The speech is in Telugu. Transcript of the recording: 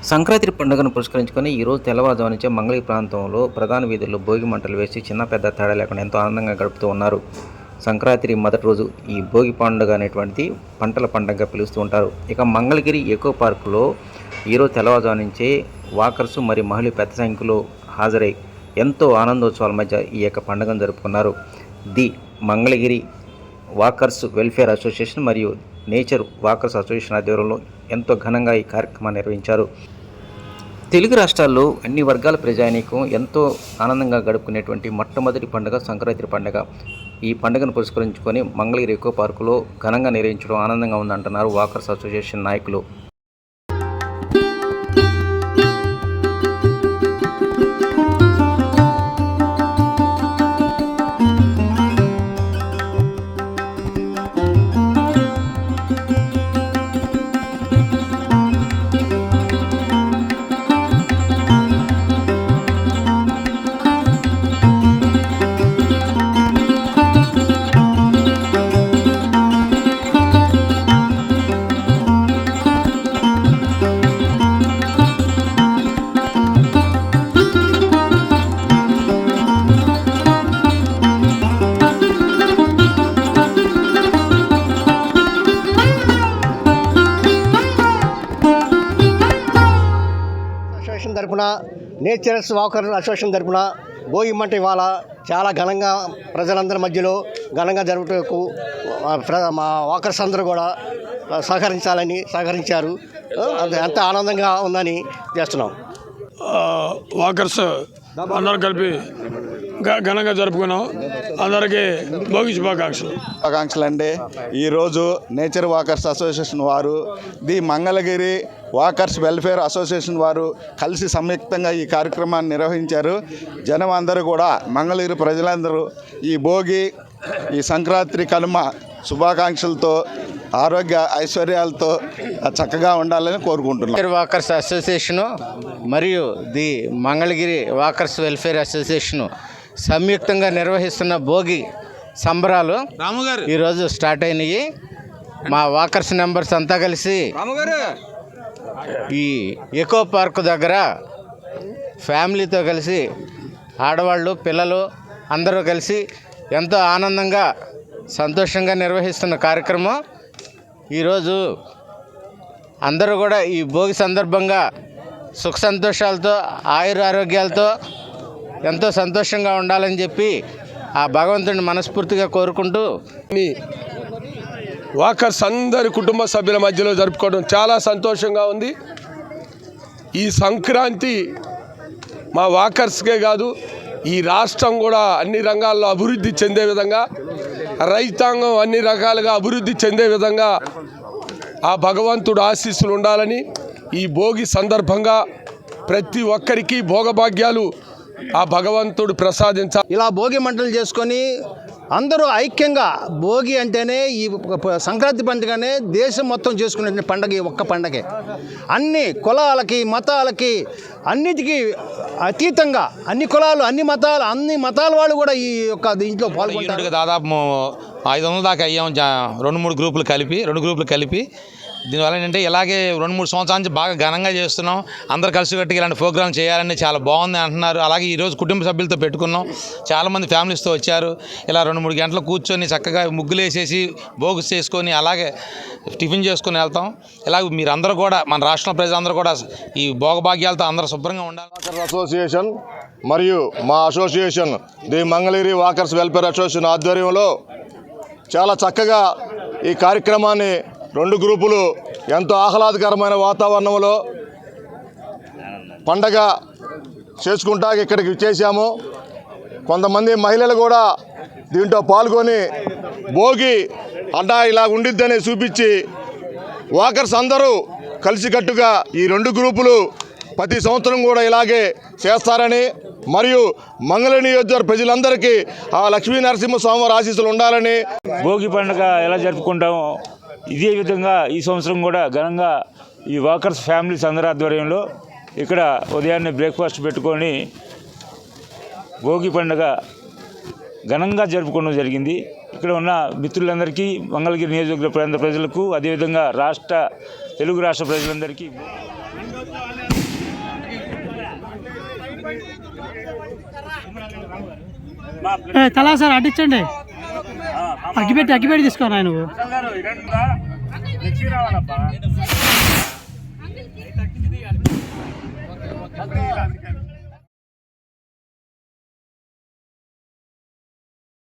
సంక్రాంతి పండుగను పురస్కరించుకొని ఈరోజు తెల్లవారుజాము నుంచే మంగళగిరి ప్రాంతంలో ప్రధాన వీధుల్లో భోగి మంటలు వేసి చిన్న పెద్ద తేడా లేకుండా ఎంతో ఆనందంగా గడుపుతూ ఉన్నారు. సంక్రాంతి మొదటి రోజు ఈ భోగి పండుగ అనేటువంటిది పంటల పండుగగా పిలుస్తూ ఉంటారు. ఇక మంగళగిరి ఎకో పార్కులో ఈరోజు తెల్లవారుజాము నుంచే వాకర్సు మరియు మహిళలు పెద్ద సంఖ్యలో హాజరై ఎంతో ఆనందోత్సవాల మధ్య ఈ యొక్క పండుగను జరుపుకున్నారు. The Mangalagiri walkers welfare association మరియు నేచర్ వాకర్స్ అసోసియేషన్ ఆధ్వర్యంలో ఎంతో ఘనంగా ఈ కార్యక్రమాన్ని నిర్వహించారు. తెలుగు రాష్ట్రాల్లో అన్ని వర్గాల ప్రజానీకం ఎంతో ఆనందంగా గడుపుకునేటువంటి మొట్టమొదటి పండుగ సంక్రాంతి పండుగ. ఈ పండుగను పురస్కరించుకొని మంగళగిరి ఎకో పార్కులో ఘనంగా నిర్వహించడం ఆనందంగా ఉందంటున్నారు వాకర్స్ అసోసియేషన్ నాయకులు. అసోసియేషన్ తరపున నేచర్స్ వాకర్ అసోసియేషన్ తరపున భోగి మంట ఇవాళ చాలా ఘనంగా ప్రజలందరి మధ్యలో ఘనంగా జరుపుటకు మా వాకర్స్ అందరూ కూడా సహకరించారు. ఎంత ఆనందంగా ఉందని చేస్తున్నాం. వాకర్స్ అందరూ కలిపి ఘనంగా జరుపుకున్నాం. అందరికీ భోగి శుభాకాంక్షలు అండి. ఈరోజు నేచర్ వాకర్స్ అసోసియేషన్ వారు, the Mangalagiri walkers welfare association వారు కలిసి సంయుక్తంగా ఈ కార్యక్రమాన్ని నిర్వహించారు. జనం అందరూ కూడా, మంగళగిరి ప్రజలందరూ ఈ భోగి, ఈ సంక్రాంతి కనుమ శుభాకాంక్షలతో, ఆరోగ్య ఐశ్వర్యాలతో చక్కగా ఉండాలని కోరుకుంటున్నాం. వాకర్స్ అసోసియేషను మరియు the Mangalagiri walkers welfare association సంయుక్తంగా నిర్వహిస్తున్న భోగి సంబరాలు ఈరోజు స్టార్ట్ అయినాయి. మా వాకర్స్ మెంబర్స్ అంతా కలిసి ఈ ఎకో పార్క్ దగ్గర ఫ్యామిలీతో కలిసి, ఆడవాళ్ళు పిల్లలు అందరూ కలిసి ఎంతో ఆనందంగా సంతోషంగా నిర్వహిస్తున్న కార్యక్రమం. ఈరోజు అందరూ కూడా ఈ భోగి సందర్భంగా సుఖ సంతోషాలతో, ఆయురారోగ్యాలతో ఎంతో సంతోషంగా ఉండాలని చెప్పి ఆ భగవంతుడిని మనస్ఫూర్తిగా కోరుకుంటూ, వాకర్స్ అందరి కుటుంబ సభ్యుల మధ్యలో జరుపుకోవడం చాలా సంతోషంగా ఉంది. ఈ సంక్రాంతి మా వాకర్స్కే కాదు, ఈ రాష్ట్రం కూడా అన్ని రంగాల్లో అభివృద్ధి చెందే విధంగా, రైతాంగం అన్ని రకాలుగా అభివృద్ధి చెందే విధంగా ఆ భగవంతుడు ఆశీస్సులు ఉండాలని ఈ భోగి సందర్భంగా ప్రతి ఒక్కరికి భోగభాగ్యాలు ఆ భగవంతుడు ప్రసాదించాలి. ఇలా భోగి మంటలు చేసుకొని అందరూ ఐక్యంగా, భోగి అంటేనే ఈ సంక్రాంతి పండుగనే దేశం మొత్తం చేసుకునే పండుగ ఈ ఒక్క పండగే. అన్ని కులాలకి మతాలకి అన్నిటికీ అతీతంగా అన్ని కులాలు అన్ని మతాల వాళ్ళు కూడా ఈ యొక్క దీంట్లో పాల్గొంటారు. దాదాపు 500 దాకా అయ్యాం, 2-3 గ్రూపులు కలిపి. దీనివల్ల ఏంటంటే ఇలాగే 2-3 సంవత్సరాల నుంచి బాగా ఘనంగా చేస్తున్నాం. అందరు కలిసికట్టుగా ఇలాంటి ప్రోగ్రాం చేయాలని చాలా బాగుంది అంటున్నారు. అలాగే ఈరోజు కుటుంబ సభ్యులతో పెట్టుకున్నాం. చాలామంది ఫ్యామిలీస్తో వచ్చారు. ఇలా 2-3 గంటలు కూర్చొని చక్కగా ముగ్గులు వేసేసి భోగి చేసుకొని అలాగే టిఫిన్ చేసుకొని వెళ్తాం. ఇలాగ మీరందరూ కూడా, మన రాష్ట్ర ప్రజలందరూ కూడా ఈ భోగభాగ్యాలతో అందరూ శుభ్రంగా ఉండాలి. వాకర్స్ అసోసియేషన్ మరియు మా association the Mangalagiri walkers welfare association ఆధ్వర్యంలో చాలా చక్కగా ఈ కార్యక్రమాన్ని 2 గ్రూపులు ఎంతో ఆహ్లాదకరమైన వాతావరణంలో పండగ చేసుకుంటా ఇక్కడికి చేశాము. కొంతమంది మహిళలు కూడా దీంట్లో పాల్గొని భోగి అడ్డా ఇలా ఉండిద్దని చూపించి, వాకర్స్ అందరూ కలిసికట్టుగా ఈ 2 గ్రూపులు ప్రతి సంవత్సరం కూడా ఇలాగే చేస్తారని, మరియు మంగళగిరి నియోజకవర్గ ప్రజలందరికీ ఆ లక్ష్మీ నరసింహస్వామి వారి ఆశీస్సులు ఉండాలని. భోగి పండుగ ఎలా జరుపుకుంటామో ఇదే విధంగా ఈ సంవత్సరం కూడా ఘనంగా ఈ వాకర్స్ ఫ్యామిలీస్ అందరి ఆధ్వర్యంలో ఇక్కడ ఉదయాన్నే బ్రేక్ఫాస్ట్ పెట్టుకొని భోగి పండుగ ఘనంగా జరుపుకోవడం జరిగింది. ఇక్కడ ఉన్న మిత్రులందరికీ, మంగళగిరి నియోజకవర్గ ప్రాంత ప్రజలకు, అదేవిధంగా తెలుగు రాష్ట్ర ప్రజలందరికీ తలా సార్ అడ్డించండి. అగ్గిపెట్టి తీసుకో నువ్వు.